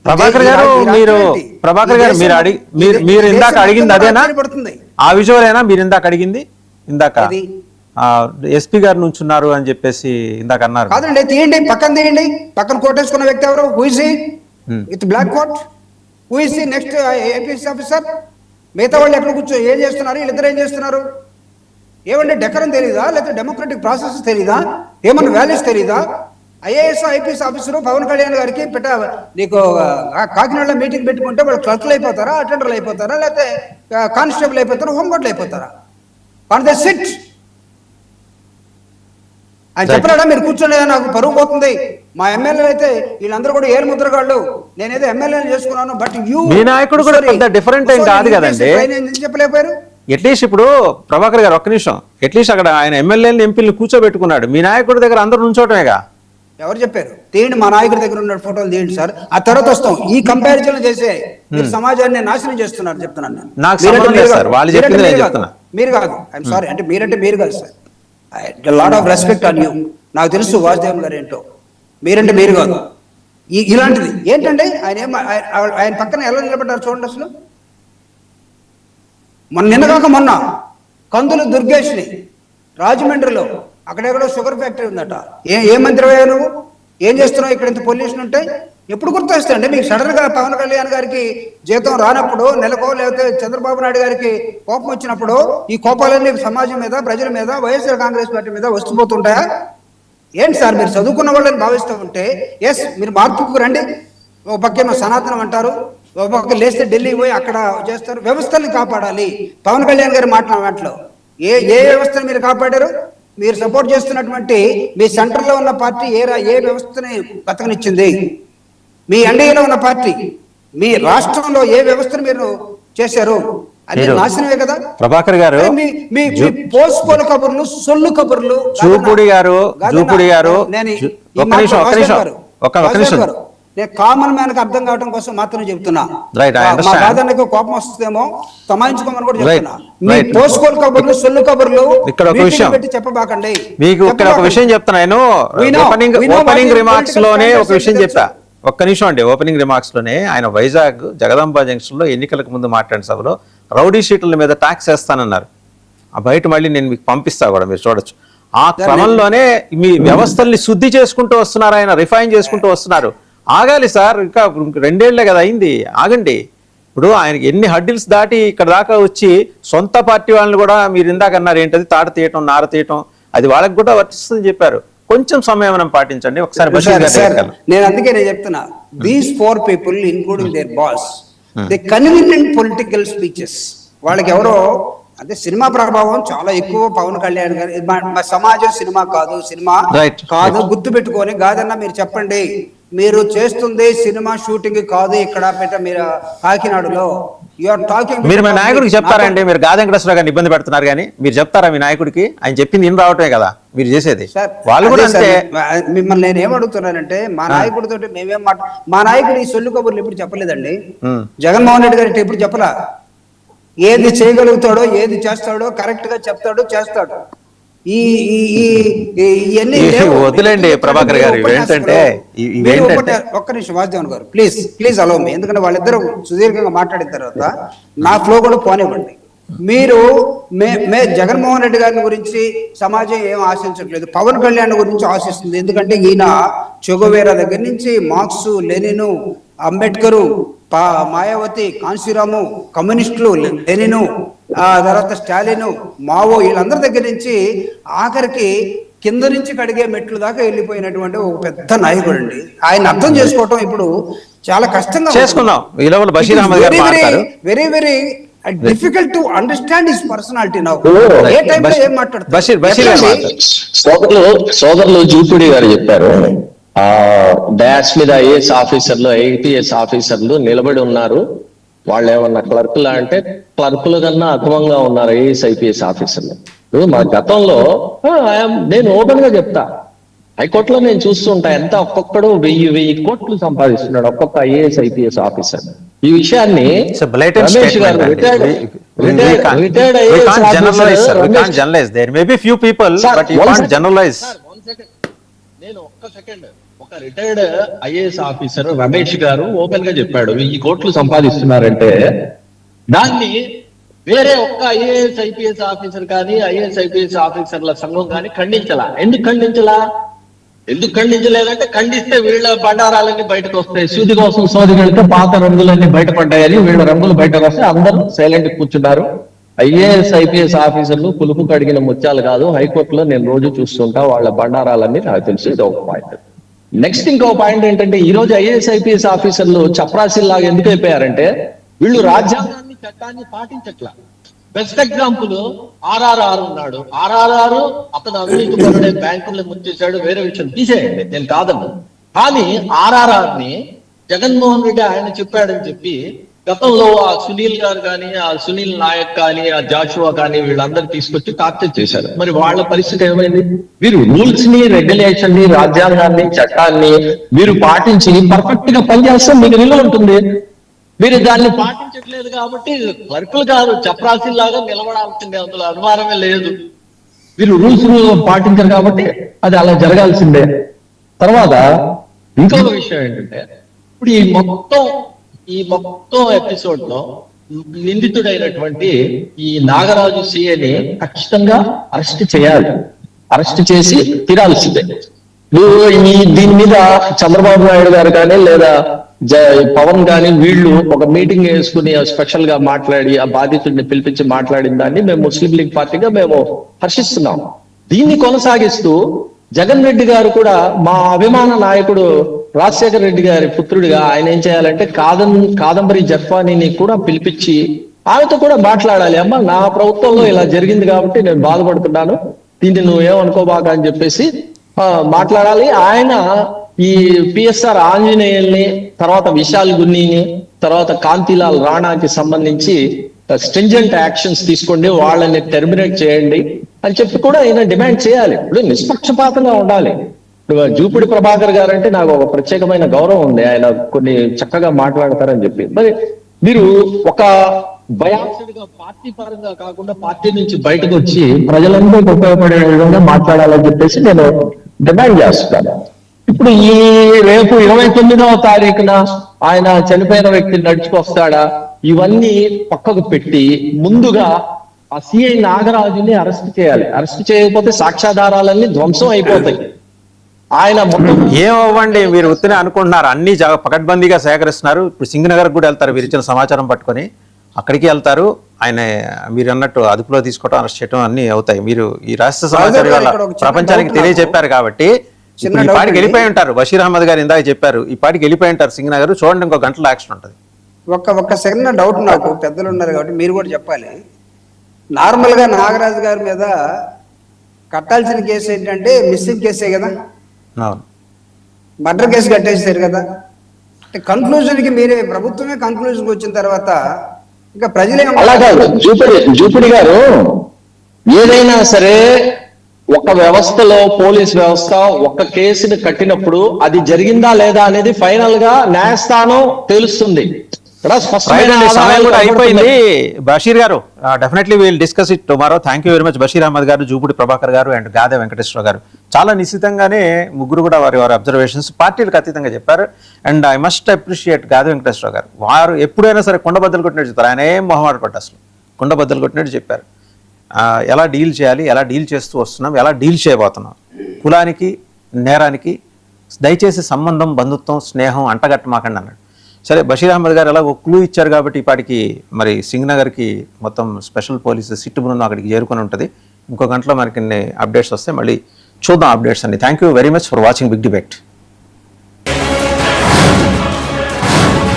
ప్రభాకర్ గారు మీరు ఇందాక అడిగింది అదేనా? ఆ విజువలేనా మీరు ఇందాక అడిగింది? ఇందాక ఎస్పీ గారు నుంచి ఉన్నారు అని చెప్పేసి ఇందాక అన్నారు. కాదండి, తీయండి, పక్కన తీయండి. పక్కన కోటేసుకున్న వ్యక్తి ఎవరు? Who is he with black coat? Who is he next APS officer? మిగతా వాళ్ళు ఎక్కడ కూర్చో ఏం చేస్తున్నారు? వీళ్ళిద్దరు ఏం చేస్తున్నారు? ఏమంటే డెకరం తెలీదా? లేకపోతే డెమోక్రటిక్ ప్రాసెస్ తెలీదా? ఏమన్నా వాల్యూస్ తెలీదా? IAS IPS officer Pawan Kalyan గారికి నీకు కాకినాడలో మీటింగ్ పెట్టుకుంటే వాళ్ళు క్లర్క్లు అయిపోతారా, అటెండర్లు అయిపోతారా, లేకపోతే కానిస్టేబుల్ అయిపోతారా, హోంగార్డులు అయిపోతారా? ఆన్ ద సిట్ ఆయన చెప్పలేడా? మీరు కూర్చోలేదా? నాకు పరువు పోతుంది. మా ఎమ్మెల్యే అయితే వీళ్ళందరూ కూడా ఏరు ముద్రగాళ్ళు, నేనేదో ఎమ్మెల్యేని చేసుకున్నాను, బట్ మీ నాయకుడు కూడా పెద్ద డిఫరెంట్ ఏం కాదు కదండి. చెప్పలేకపోయారు. అట్లీస్ట్ ఇప్పుడు ప్రభాకర్ గారు ఒక్క నిమిషం, అట్లీస్ట్ అక్కడ ఆయన ఎమ్మెల్యేని ఎంపీని కూర్చోబెట్టుకున్నాడు. మీ నాయకుడి దగ్గర అందరూ నుంచోటమేగా. ఎవరు చెప్పారు? తీయండి, మా నాయకుడి దగ్గర ఉన్న ఫోటోలు తీయండి సార్, ఆ తర్వాత వస్తాం. ఈ కంపారిజన్ చేసే మీరు సమాజాన్ని నాశనం చేస్తున్నారు చెప్తున్నాను నేను. మీరు కాదు, ఐఎమ్ సారీ, అంటే మీరంటే మీరు కాదు sir. Lot of respect on you. నాకు తెలుసు వాసుదేవన్ గారు ఏంటో. మీరంటే మీరు కాదు. ఇలాంటిది ఏంటంటే ఆయన పక్కన ఎలా నిలబడ్డారు చూడండి. అసలు నిన్న కందులు దుర్గేష్ని రాజమండ్రిలో అక్కడెక్కడో షుగర్ ఫ్యాక్టరీ ఉందట. ఏ మంత్రి అయ్యా నువ్వు? ఏం చేస్తున్నావు ఇక్కడ? ఇంత పొల్యూషన్ ఉంటే ఎప్పుడు గుర్తొస్తాయండి మీకు? సడన్ గా పవన్ కళ్యాణ్ గారికి జీతం రానప్పుడు, నెలకో లేకపోతే చంద్రబాబు నాయుడు గారికి కోపం వచ్చినప్పుడు ఈ కోపాలన్నీ సమాజం మీద, ప్రజల మీద, వైఎస్ఆర్ కాంగ్రెస్ పార్టీ మీద వస్తుపోతుంటాయా? ఏంటి సార్, మీరు చదువుకున్న వాళ్ళని భావిస్తూ ఉంటే ఎస్ మీరు మార్పుకు రండి. ఓ పక్కేమో సనాతనం అంటారు, ఓ పక్క లేస్తే ఢిల్లీ పోయి అక్కడ చేస్తారు. వ్యవస్థల్ని కాపాడాలి. పవన్ కళ్యాణ్ గారు మాటలో ఏ వ్యవస్థను మీరు కాపాడారు? మీరు సపోర్ట్ చేస్తున్నటువంటి మీ సెంటర్లో ఉన్న పార్టీ ఏ వ్యవస్థని బతకనిచ్చింది? మీ ఎన్డీఏలో ఉన్న పార్టీ మీ రాష్ట్రంలో ఏ వ్యవస్థను మీరు చేశారు? అది నాశనమే కదా. ప్రభాకర్ గారు మీ పోస్పోల కబుర్లు, సొల్లు కబుర్లు. చూపుడి గారు నేను కామన్ మ్యాన్ కి అర్థం కావడం కోసం మాత్రం చెప్తున్నా. మా బాధనికి కోపం వస్తుందేమో, తమాయించుకోమని కూడా చెప్తున్నా. మీ పోస్కోల్ కబుర్లు, సొల్లు కబుర్లు ఇక్కడ ఒక విషయం పెట్టి చెప్పబాకండి. మీకు ఇక్కడ ఒక విషయం చెప్తున్నా. ఓపెనింగ్ రిమార్క్స్ లోనే ఒక విషయం చెప్పా. ఒక్క నిమిషం అండి. ఓపెనింగ్ రిమార్క్స్ లోనే ఆయన వైజాగ్ జగదాంబ జంక్షన్ లో ఎన్నికలకు ముందు మాట్లాడిన సభలో రౌడీ షీట్ల మీద ట్యాక్స్ వేస్తానన్నారు. ఆ బయట మళ్ళీ నేను మీకు పంపిస్తా కూడా, మీరు చూడొచ్చు. ఆ క్రమంలోనే మీ వ్యవస్థల్ని శుద్ధి చేసుకుంటూ వస్తున్నారు, ఆయన రిఫైన్ చేసుకుంటూ వస్తున్నారు. ఆగాలి సార్, ఇంకా 2 ఏళ్లే కదా అయింది, ఆగండి. ఇప్పుడు ఆయనకి ఎన్ని హడ్డిల్స్ దాటి ఇక్కడ దాకా వచ్చి సొంత పార్టీ వాళ్ళని కూడా మీరు ఇందాక అన్నారు ఏంటది తాట తీయటం, నార తీయటం, అది వాళ్ళకి కూడా వర్తిస్తుందని చెప్పారు. కొంచెం సమయం మనం పాటించండి. ఒకసారి నేను అందుకే నేను చెప్తున్నా, these 4 people including there boss they convenient political speeches. వాళ్ళకి ఎవరో అంటే సినిమా ప్రభావం చాలా ఎక్కువ. పవన్ కళ్యాణ్ గారు సమాజం సినిమా కాదు గుర్తు పెట్టుకొని, కాదన్నా మీరు చెప్పండి, మీరు చేస్తుంది సినిమా షూటింగ్ కాదు ఇక్కడ మీరు కాకినాడలో మీరు మీ నాయకుడికి చెప్తారండి? మీరు గాదె వెంకటేశ్వర గారిని ఇబ్బంది పెడుతున్నారు కానీ మీరు చెప్తారా మీ నాయకుడికి? ఆయన చెప్పింది ఇన్ రావటమే కదా మీరు చేసేది. వాళ్ళు కూడా అంతే. మిమ్మల్ని నేను ఏమడుగుతున్నానంటే, మా నాయకుడితో మేమేం మా నాయకుడు ఈ సొల్లు కబుర్లు ఎప్పుడు చెప్పలేదండి. జగన్మోహన్ రెడ్డి గారి ఎప్పుడు చెప్పలా. ఏది చేయగలుగుతాడో, ఏది చేస్తాడో కరెక్ట్ గా చెప్తాడు, చేస్తాడు. వదిలేండి ప్రభాకర్ గారు. ఏంటంటే ఒక్క నిమిషం వాసుదేవన్ గారు, ప్లీజ్ అలౌ మీ. ఎందుకంటే వాళ్ళిద్దరూ సుదీర్ఘంగా మాట్లాడిన తర్వాత నా ఫ్లో కూడా పోనివ్వండి. మీరు జగన్మోహన్ రెడ్డి గారిని గురించి సమాజం ఏం ఆశించట్లేదు, పవన్ కళ్యాణ్ గురించి ఆశిస్తుంది. ఎందుకంటే ఈయన చెగోవేరా దగ్గర నుంచి మార్క్స్, లెనిను, అంబేద్కరు, మాయావతి, కాన్సీరాము, కమ్యూనిస్టులు, లెనిను, తర్వాత స్టాలిన్, మావో, వీళ్ళందరి దగ్గర నుంచి ఆఖరికి కింద నుంచి కడిగే మెట్లు దాకా వెళ్ళిపోయినటువంటి ఒక పెద్ద నాయకుడు అండి. ఆయన అర్థం చేసుకోవటం ఇప్పుడు చాలా కష్టంగా చేసుకున్నాం. Very very difficult to understand his personality now. ఏ టైంలో ఏం మాట్లాడతారు? సోదరులు జూపుడి గారు చెప్పారు, డాష్ మీద ఐఏఎస్ ఆఫీసర్లు, ఐపీఎస్ ఆఫీసర్లు నిలబడి ఉన్నారు. వాళ్ళు ఏమన్నా క్లర్కులా అంటే క్లర్కుల కన్నా అక్రమంగా ఉన్నారు ఐఏఎస్ ఐపీఎస్ ఆఫీసర్లు. మా గతంలో నేను ఓపెన్ గా చెప్తా, హైకోర్టులో నేను చూస్తూ ఉంటా, ఎంత ఒక్కొక్కడు 1000 కోట్లు సంపాదిస్తున్నాడు ఒక్కొక్క ఐఏఎస్ ఐపీఎస్ ఆఫీసర్. ఈ విషయాన్ని రమేష్ గారు నేను ఒక్క ఒక రిటైర్డ్ ఐఏఎస్ ఆఫీసర్ రమేష్ గారు ఓపెన్ గా చెప్పాడు, 1000 కోట్లు సంపాదిస్తున్నారంటే దాన్ని వేరే ఒక్క ఐఏఎస్ ఐపీఎస్ ఆఫీసర్ కానీ ఐఏఎస్ ఐపీఎస్ ఆఫీసర్ల సంఘం కానీ ఖండించలా. ఎందుకు ఖండించలేదంటే ఖండిస్తే వీళ్ళ బండారాలన్నీ బయటకు వస్తాయి, సూది కోసం సోది వెళ్తే పాత రంగులన్నీ బయటపడ్డాయని వీళ్ళ రంగులు బయటకు వస్తే అందరూ సైలెంట్ కూర్చున్నారు. ఐఏఎస్ ఐపీఎస్ ఆఫీసర్లు పులుపు కడిగిన ముత్యాలు కాదు, హైకోర్టులో నేను రోజు చూస్తుంటా వాళ్ళ బండారాలన్నీ నాకు తెలుసు. ఇది ఒక పాయింట్. నెక్స్ట్ ఇంకో పాయింట్ ఏంటంటే ఈ రోజు ఐఏఎస్ ఐపీఎస్ ఆఫీసర్లు చప్రాసిల్లాగా ఎందుకు అయిపోయారంటే వీళ్ళు రాజ్యాంగాన్ని చట్టాన్ని పాటించట్లా. బెస్ట్ ఎగ్జాంపుల్ ఆర్ఆర్ఆర్ ఉన్నాడు. ఆర్ఆర్ఆర్ అతను అవినీతి పరుడే, బ్యాంకుల్ని ముంచేశాడు, వేరే విషయం తీసేయండి, నేను కాదన్నా. కానీ ఆర్ఆర్ఆర్ ని జగన్మోహన్ రెడ్డి ఆయన చెప్పాడని చెప్పి గతంలో ఆ సునీల్ గారు కానీ, ఆ సునీల్ నాయక్ కానీ, ఆ జాషువా కానీ వీళ్ళందరూ తీసుకొచ్చి టార్చర్ చేశారు. మరి వాళ్ళ పరిస్థితి ఏమైంది? మీరు రూల్స్ ని, రెగ్యులేషన్ ని, రాజ్యాంగాన్ని, చట్టాన్ని మీరు పాటించి పర్ఫెక్ట్ గా పనిచేస్తే మీకు నిలువ ఉంటుంది. మీరు దాన్ని పాటించట్లేదు కాబట్టి క్లర్కులు కాదు చప్రాసిల్లాగా నిలబడాల్సిందే, అందులో అనుమానమే లేదు. మీరు రూల్స్ పాటించారు కాబట్టి అది అలా జరగాల్సిందే. తర్వాత ఇంకొక విషయం ఏంటంటే ఇప్పుడు ఈ మొత్తం ఎపిసోడ్ లో నిందితుడైనటువంటి ఈ నాగరాజు సిఏని ఖచ్చితంగా అరెస్ట్ చేయాలి, అరెస్ట్ చేసి తీరాల్సిందే. దీని మీద చంద్రబాబు నాయుడు గారు కానీ లేదా పవన్ కానీ వీళ్ళు ఒక మీటింగ్ వేసుకుని స్పెషల్ గా మాట్లాడి ఆ బాధితుడిని పిలిపించి మాట్లాడిన దాన్ని మేము ముస్లిం లీగ్ పార్టీగా మేము హర్షిస్తున్నాం. దీన్ని కొనసాగిస్తూ జగన్ రెడ్డి గారు కూడా మా అభిమాన నాయకుడు రాజశేఖర రెడ్డి గారి పుత్రుడిగా ఆయన ఏం చేయాలంటే కాదంబరి జర్ఫానీని కూడా పిలిపించి ఆమెతో కూడా మాట్లాడాలి. అమ్మ నా ప్రభుత్వంలో ఇలా జరిగింది కాబట్టి నేను బాధపడుతున్నాను, దీన్ని నువ్వేమనుకోబాక అని చెప్పేసి మాట్లాడాలి. ఆయన ఈ పిఎస్ఆర్ ఆంజనేయుల్ని, తర్వాత విశాల్ గున్నీని, తర్వాత కాంతిలాల్ రాణాకి సంబంధించి స్ట్రింజెంట్ యాక్షన్స్ తీసుకోండి, వాళ్ళని టెర్మినేట్ చేయండి అని చెప్పి కూడా ఆయన డిమాండ్ చేయాలి. ఇప్పుడు నిష్పక్షపాతంగా ఉండాలి. ఇప్పుడు జూపిడి ప్రభాకర్ గారు అంటే నాకు ఒక ప్రత్యేకమైన గౌరవం ఉంది, ఆయన కొన్ని చక్కగా మాట్లాడతారని చెప్పి. మరి మీరు ఒక బయాస్డ్ గా పార్టీ పరంగా కాకుండా పార్టీ నుంచి బయటకు వచ్చి ప్రజలందరికీ ఉపయోగపడే విధంగా మాట్లాడాలని చెప్పేసి నేను డిమాండ్ చేస్తున్నాను. ఇప్పుడు ఈ రేపు 29వ తారీఖున ఆయన చనిపోయిన వ్యక్తి నడుచుకొస్తాడా, ఇవన్నీ పక్కకు పెట్టి ముందుగా ఆ సిఐ నాగరాజుని అరెస్ట్ చేయాలి. అరెస్ట్ చేయకపోతే సాక్ష్యాధారాలన్నీ ధ్వంసం అయిపోతాయి. ఆయన ఏమవ్వండి, మీరు ఉత్తనే అనుకుంటున్నారు, అన్ని పకడ్బందీగా సేకరిస్తున్నారు. ఇప్పుడు సింగనగర్ కూడా వెళ్తారు, మీరు ఇచ్చిన సమాచారం పట్టుకొని అక్కడికి వెళ్తారు. ఆయన మీరు అన్నట్టు అదుపులో తీసుకోవడం, అరెస్ట్ చేయడం అన్ని అవుతాయి. మీరు ఈ రాష్ట్ర సమాచారం వల్ల ప్రపంచానికి తెలియజెప్పారు కాబట్టి ఈ పాటికి వెళ్ళిపోయి ఉంటారు. బషీర్ అహ్మద్ గారు ఇందాక చెప్పారు, ఈ పాటికి వెళ్ళిపోయి ఉంటారు సింగనగర్. చూడండి, ఇంకో గంటలో యాక్షన్ ఉంటుంది. ఒక్క సెకండ్ డౌట్ నాకు, పెద్దలు ఉన్నారు కాబట్టి మీరు కూడా చెప్పాలి. నార్మల్ గా నాగరాజు గారి మీద కట్టాల్సిన కేసు ఏంటంటే మిస్సింగ్ కేసే కదా, మర్డర్ కేసు కట్టేసారు కదా. అంటే కన్క్లూజన్ కి మీరే ప్రభుత్వమే కన్క్లూజన్ వచ్చిన తర్వాత ఇంకా ప్రజలే అలా కాదు. జూపిడి గారు ఏదైనా సరే ఒక వ్యవస్థలో పోలీస్ వ్యవస్థ ఒక కేసుని కట్టినప్పుడు అది జరిగిందా లేదా అనేది ఫైనల్ గా న్యాయస్థానం తెలుస్తుంది. సమయం కూడా అయిపోయింది. Basheer garu, definitely will discuss it tomorrow. Thank you very much Basheer Ahmed garu, Jupudi Prabhakar గారు అండ్ గాదే వెంకటేశ్వర గారు. చాలా నిశ్చితంగానే ముగ్గురు కూడా వారి అబ్జర్వేషన్స్ పార్టీలకు అతీతంగా చెప్పారు. And I must appreciate Gade Venkateswara గారు. వారు ఎప్పుడైనా సరే కుండబద్దలు కొట్టినట్టు చెప్తారు. ఆయన ఏం మొహమాట పడ్డ, అసలు కుండబద్దలు కొట్టినట్టు చెప్పారు. ఎలా డీల్ చేయాలి, ఎలా డీల్ చేస్తూ వస్తున్నాం, ఎలా డీల్ చేయబోతున్నాం, కులానికి నేరానికి దయచేసి సంబంధం, బంధుత్వం, స్నేహం అంటగట్టమాకండి అన్నాడు. సరే, బషీర్ అహ్మద్ గారు ఎలా ఒక క్లూ ఇచ్చారు కాబట్టి ఇప్పటికి మరి సింగనగర్కి మొత్తం స్పెషల్ పోలీసు సిట్టు బృందం అక్కడికి చేరుకొని ఉంటుంది. ఇంకో గంటలో మనకి అప్డేట్స్ వస్తే మళ్ళీ చూద్దాం అప్డేట్స్ అన్ని. Thank you very much for watching big debate.